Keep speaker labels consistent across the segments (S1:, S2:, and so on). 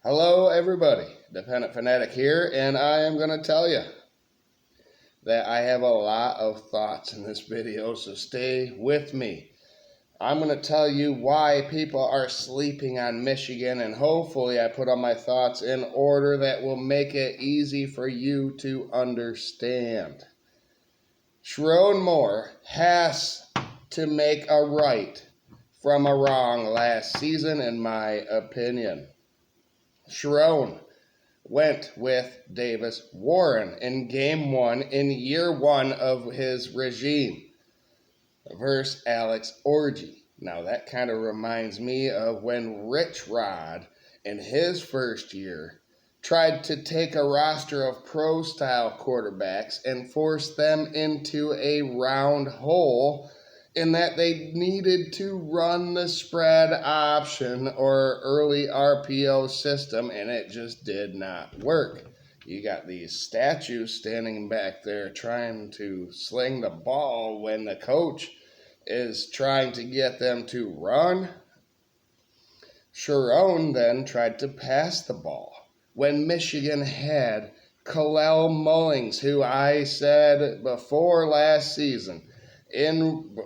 S1: Hello, everybody. Dependent Fanatic here, and I am going to tell you that I have a lot of thoughts in this video, so stay with me. I'm going to tell you why people are sleeping on Michigan, and hopefully I put all my thoughts in order that will make it easy for you to understand. Sherrone Moore has to make a right from a wrong last season, in my opinion. Sherrone went with Davis Warren in game one in year one of his regime versus Alex Orji. Now that kind of reminds me of when Rich Rod in his first year tried to take a roster of pro-style quarterbacks and force them into a round hole in that they needed to run the spread option or early RPO system, and it just did not work. You got these statues standing back there trying to sling the ball when the coach is trying to get them to run. Sherrone then tried to pass the ball when Michigan had Kalel Mullings, who I said before last season,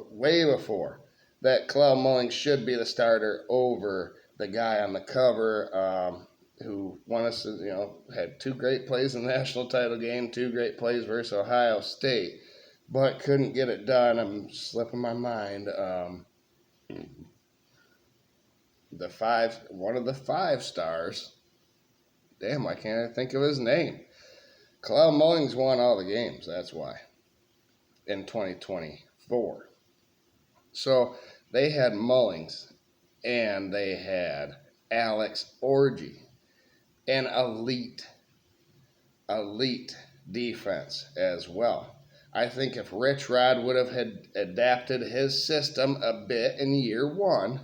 S1: way before, that Kalel Mullings should be the starter over the guy on the cover who won us, had two great plays in the national title game, two great plays versus Ohio State, but couldn't get it done. I'm slipping my mind. One of the 5 stars. Damn, why can't I think of his name? Kalel Mullings won all the games, that's why, in 2024. So they had Mullings and they had Alex Orji, an elite defense as well. I think if Rich Rod would have had adapted his system a bit in year one,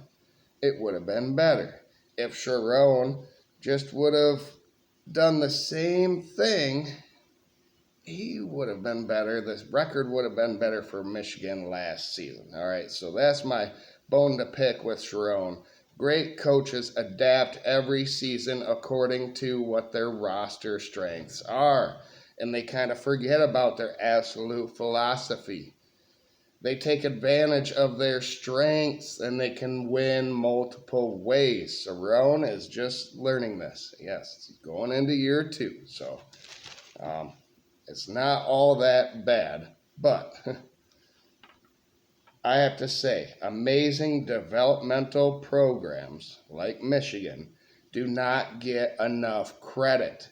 S1: it would have been better. If Sherrone just would have done the same thing, he would have been better. This record would have been better for Michigan last season. All right, so that's my bone to pick with Sherrone. Great coaches adapt every season according to what their roster strengths are, and they kind of forget about their absolute philosophy. They take advantage of their strengths, and they can win multiple ways. Sherrone is just learning this. Yes, he's going into year 2, so it's not all that bad, but I have to say, amazing developmental programs like Michigan do not get enough credit.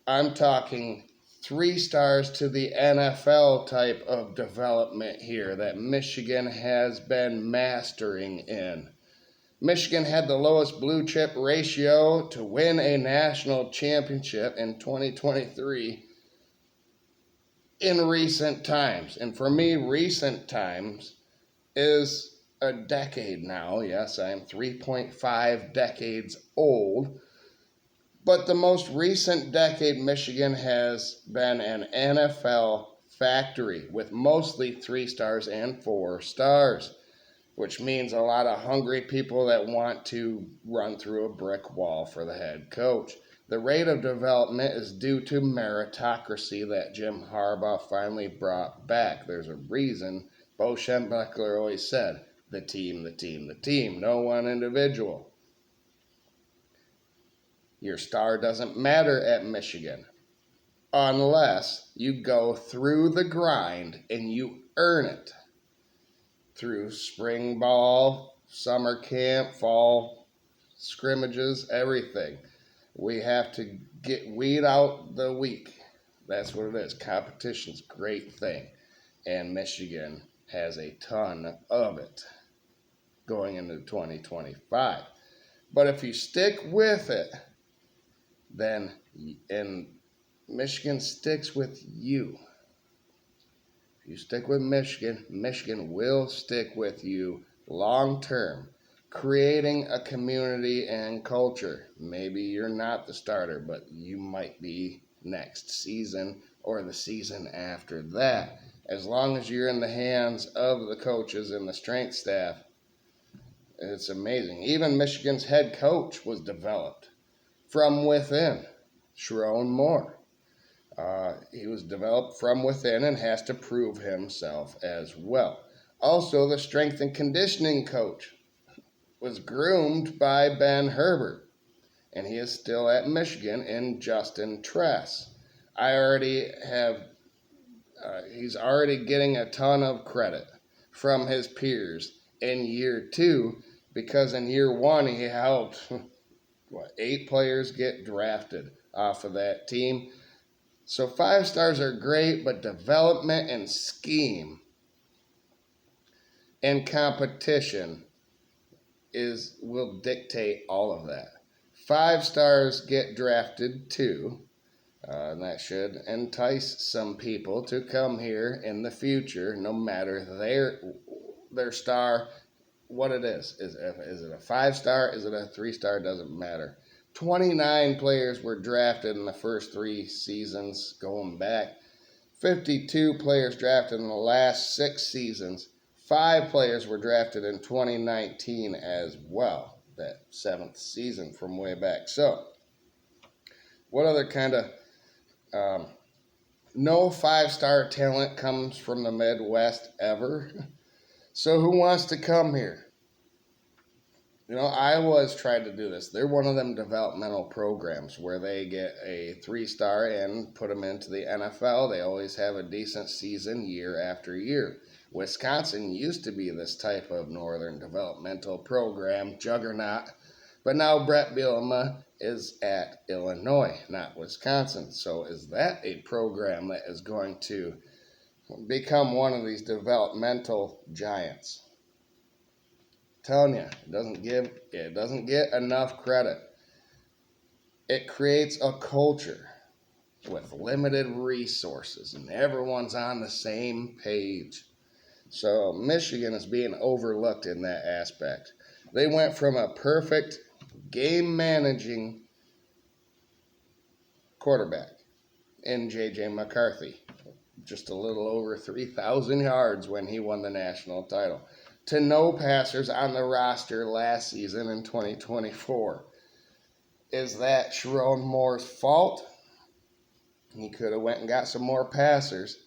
S1: I'm talking 3 stars to the NFL type of development here that Michigan has been mastering in. Michigan had the lowest blue chip ratio to win a national championship in 2023 in recent times. And for me, recent times is a decade now. Yes, I am 3.5 decades old. But the most recent decade, Michigan has been an NFL factory with mostly 3 stars and 4 stars, which means a lot of hungry people that want to run through a brick wall for the head coach. The rate of development is due to meritocracy that Jim Harbaugh finally brought back. There's a reason Bo Schembechler always said, the team, no one individual. Your star doesn't matter at Michigan unless you go through the grind and you earn it through spring ball, summer camp, fall scrimmages, everything. We have to weed out the weak. That's what it is. Competition's a great thing, and Michigan has a ton of it going into 2025. But if you stick with it, then, and Michigan sticks with you. If you stick with Michigan, Michigan will stick with you long term, creating a community and culture. Maybe you're not the starter, but you might be next season or the season after that. As long as you're in the hands of the coaches and the strength staff, it's amazing. Even Michigan's head coach was developed from within. Sherrone Moore. He was developed from within and has to prove himself as well. Also, the strength and conditioning coach was groomed by Ben Herbert, and he is still at Michigan in Justin Tress. He's already getting a ton of credit from his peers in year two because in year one he helped 8 players get drafted off of that team. So 5 stars are great, but development and scheme and competition will dictate all of that. 5 stars get drafted too, and that should entice some people to come here in the future, no matter their star, what it is. Is it a 5 star? Is it a 3 star? Doesn't matter. 29 players were drafted in the first 3 seasons going back. 52 players drafted in the last 6 seasons. 5 players were drafted in 2019 as well, that 7th season from way back. So, what other kind of no 5-star talent comes from the Midwest ever? So who wants to come here? Iowa's tried to do this. They're one of them developmental programs where they get a 3-star and put them into the NFL. They always have a decent season year after year. Wisconsin used to be this type of northern developmental program juggernaut, but now Brett Bielema is at Illinois, not Wisconsin. So is that a program that is going to become one of these developmental giants? Telling you, it doesn't get enough credit. It creates a culture with limited resources, and everyone's on the same page. So Michigan is being overlooked in that aspect. They went from a perfect game managing quarterback in J.J. McCarthy, just a little over 3,000 yards when he won the national title, to no passers on the roster last season in 2024. Is that Sherrone Moore's fault? He could have went and got some more passers.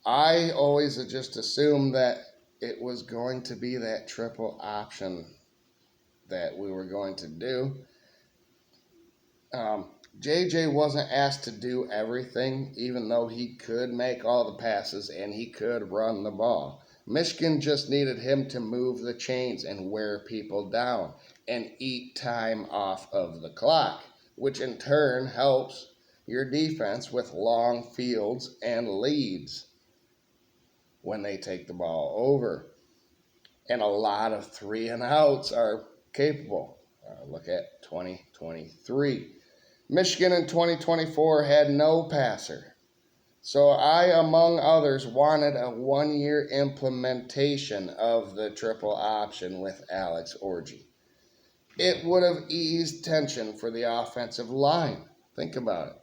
S1: I always just assumed that it was going to be that triple option that we were going to do. JJ wasn't asked to do everything, even though he could make all the passes and he could run the ball. Michigan just needed him to move the chains and wear people down and eat time off of the clock, which in turn helps your defense with long fields and leads when they take the ball over. And a lot of 3-and-outs are capable. Look at 2023. Michigan in 2024 had no passer. So I, among others, wanted a 1-year implementation of the triple option with Alex Orji. It would have eased tension for the offensive line. Think about it.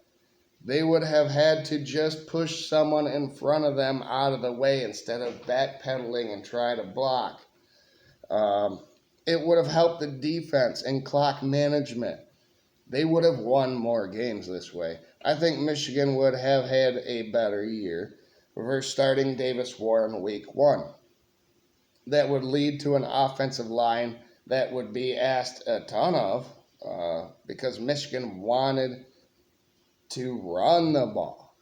S1: They would have had to just push someone in front of them out of the way instead of backpedaling and try to block. It would have helped the defense and clock management. They would have won more games this way. I think Michigan would have had a better year for starting Davis Warren week 1. That would lead to an offensive line that would be asked a ton of because Michigan wanted to run the ball.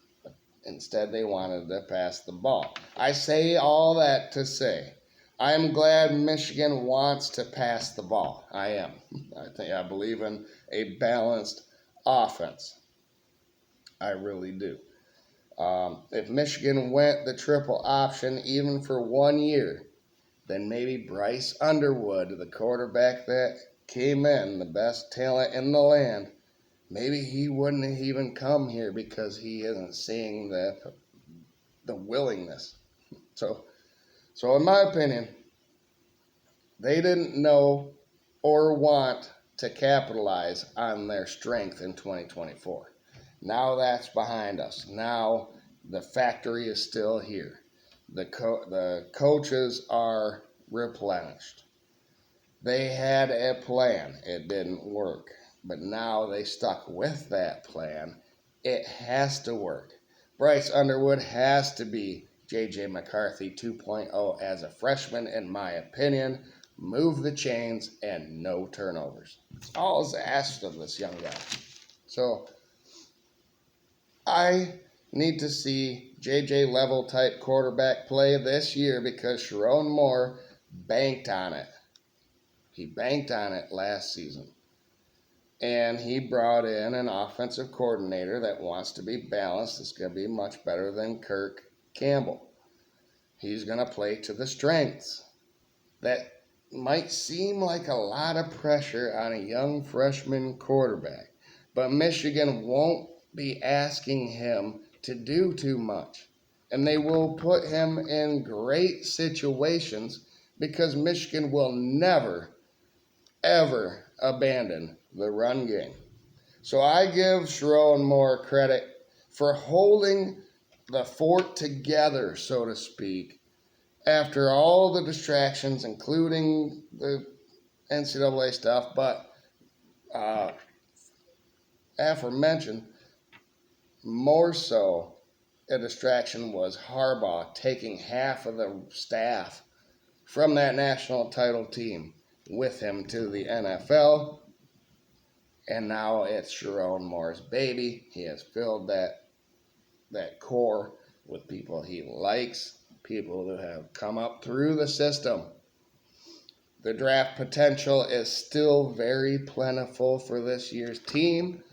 S1: Instead, they wanted to pass the ball. I say all that to say, I'm glad Michigan wants to pass the ball. I am. I believe in a balanced offense. I really do. If Michigan went the triple option even for 1 year, then maybe Bryce Underwood, the quarterback that came in, the best talent in the land, maybe he wouldn't have even come here because he isn't seeing the willingness. So in my opinion, they didn't know or want to capitalize on their strength in 2024. Now that's behind us. Now the factory is still here. The coaches are replenished. They had a plan. It didn't work. But now they stuck with that plan. It has to work. Bryce Underwood has to be J.J. McCarthy 2.0 as a freshman, in my opinion. Move the chains and no turnovers. It's all is asked of this young guy. So I need to see J.J. level type quarterback play this year because Sherrone Moore banked on it. He banked on it last season. And he brought in an offensive coordinator that wants to be balanced. It's going to be much better than Kirk Campbell. He's going to play to the strengths. That might seem like a lot of pressure on a young freshman quarterback, but Michigan won't be asking him to do too much. And they will put him in great situations because Michigan will never, ever abandon the run game. So I give Sherrone Moore credit for holding the fort together, so to speak, after all the distractions, including the NCAA stuff, but aforementioned, more so a distraction was Harbaugh taking half of the staff from that national title team with him to the NFL. And now it's Sherrone Moore's baby. He has filled that core with people he likes, people who have come up through the system. The draft potential is still very plentiful for this year's team,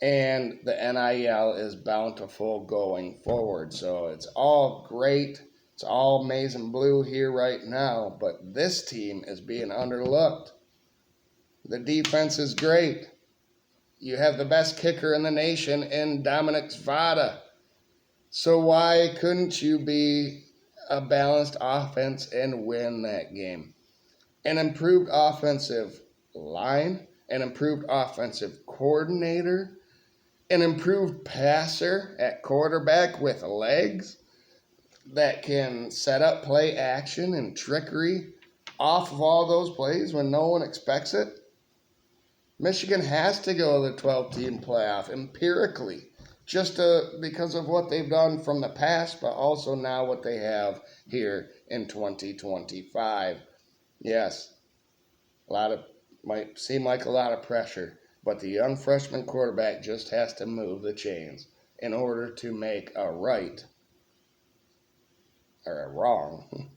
S1: and the NIL is bountiful going forward. So it's all great. It's all maize and blue here right now, but this team is being underlooked. The defense is great. You have the best kicker in the nation in Dominic Zvada. So why couldn't you be a balanced offense and win that game? An improved offensive line, an improved offensive coordinator, an improved passer at quarterback with legs that can set up play action and trickery off of all those plays when no one expects it. Michigan has to go to the 12-team playoff empirically, just because of what they've done from the past, but also now what they have here in 2025. Yes, might seem like a lot of pressure, but the young freshman quarterback just has to move the chains in order to make a right, or a wrong,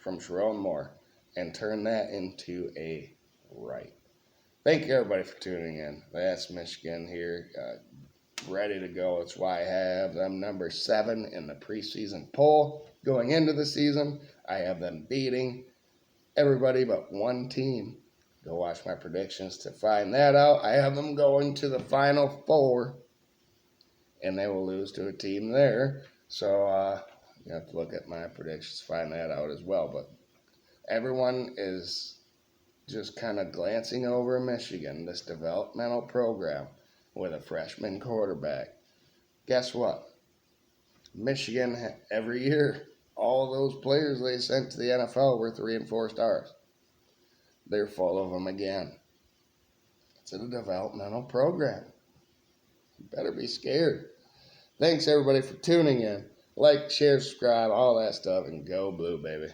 S1: from Sherrone Moore and turn that into a right. Thank you, everybody, for tuning in. That's Michigan here, ready to go. That's why I have them number 7 in the preseason poll going into the season. I have them beating everybody but one team. Go watch my predictions to find that out. I have them going to the Final Four, and they will lose to a team there. So you have to look at my predictions to find that out as well. But everyone is just kind of glancing over Michigan, this developmental program with a freshman quarterback. Guess what? Michigan, every year, all those players they sent to the NFL were 3 and 4 stars. They're full of them again. It's a developmental program. You better be scared. Thanks, everybody, for tuning in. Like, share, subscribe, all that stuff, and go blue, baby.